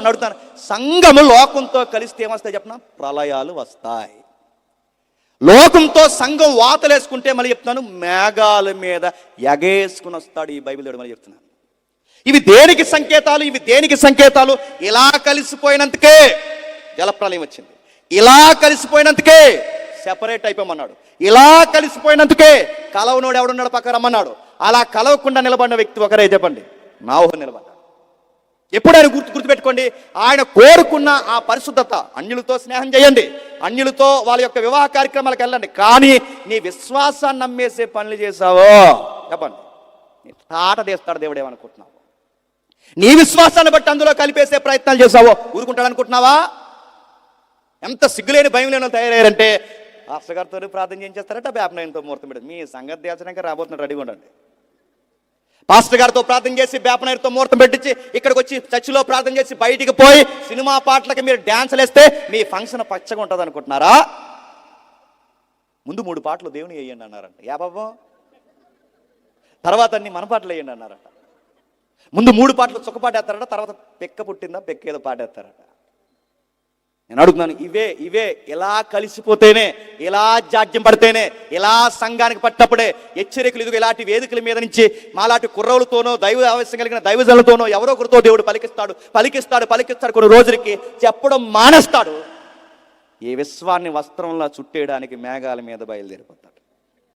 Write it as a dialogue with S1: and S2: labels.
S1: అడుగుతాను, సంఘము లోకంతో కలిస్తే ఏమొస్తాయి చెప్పనా? ప్రళయాలు వస్తాయి. లోకంతో సంఘం వాతలేసుకుంటే మళ్ళీ చెప్తున్నాను, మేఘాల మీద ఎగేసుకుని వస్తాడు. ఈ బైబిల్ దేవుడు మళ్ళీ చెప్తున్నాను. ఇవి దేనికి సంకేతాలు? ఇవి దేనికి సంకేతాలు? ఇలా కలిసిపోయినందుకే జలప్రలయం వచ్చింది, ఇలా కలిసిపోయినందుకే సెపరేట్ అయిపోమన్నాడు, ఇలా కలిసిపోయినందుకే కలవనోడు ఎవడున్నాడు పక్క రమ్మన్నాడు. అలా కలవకుండా నిలబడిన వ్యక్తి ఒకరే, చెప్పండి, నోవహు నిలబడ్డాడు. ఎప్పుడు ఆయన గుర్తుపెట్టుకోండి, ఆయన కోరుకున్న ఆ పరిశుద్ధత. అన్యులతో స్నేహం చేయండి, అన్యులతో వాళ్ళ యొక్క వివాహ కార్యక్రమాలకు వెళ్ళండి, కానీ నీ విశ్వాసాన్ని నమ్మేసే పనులు చేసావో చెప్పండి, నీ తాట తీస్తాడు దేవుడు. ఏమనుకుంటున్నావు? నీ విశ్వాసాన్ని బట్టి అందులో కలిపేసే ప్రయత్నాలు చేసావో ఊరుకుంటాడు అనుకుంటున్నావా? ఎంత సిగ్గులేని భయం లేని తయారయ్యారంటే, పాస్టర్ గారితో ప్రార్థన చేయించేస్తారట, వేపనయంతో ముహూర్తం పెడతారు. మీ సంగతి దేశనాక రాబోతున్నారు, రెడీగా ఉండండి. పాస్టర్ గారితో ప్రార్థన చేసి వేపనయంతో ముహూర్తం పెట్టించి ఇక్కడికి వచ్చి చర్చిలో ప్రార్థన చేసి బయటికి పోయి సినిమా పాటలకి మీరు డ్యాన్సులు వేస్తే మీ ఫంక్షన్ పచ్చగా ఉంటుంది అనుకుంటున్నారా? ముందు 3 పాటలు దేవుని వేయండి అన్నారంట, యాబాబు. తర్వాత అన్ని మన పాటలు వేయండి అన్నారట. ముందు 3 పాటలు చుక్కపాట వేస్తారట, తర్వాత పెక్క పుట్టిందా పెక్క ఏదో పాట వేస్తారట. నేను అడుగుతున్నాను, ఇవే ఇలా కలిసిపోతేనే, ఇలా జాడ్యం పడితేనే, ఇలా సంఘానికి పట్టినప్పుడే హెచ్చరికలు. ఇదిగో ఇలాంటి వేదికల మీద నుంచి మాలాంటి కుర్రవులతోనో దైవ ఆవశ్యం కలిగిన దైవజనులతోనో ఎవరో ఒకరితో దేవుడు పలికిస్తాడు. కొన్ని రోజులకి చెప్పడం మానేస్తాడు. ఈ విశ్వాన్ని వస్త్రంలో చుట్టేయడానికి మేఘాల మీద బయలుదేరిపోతాడు.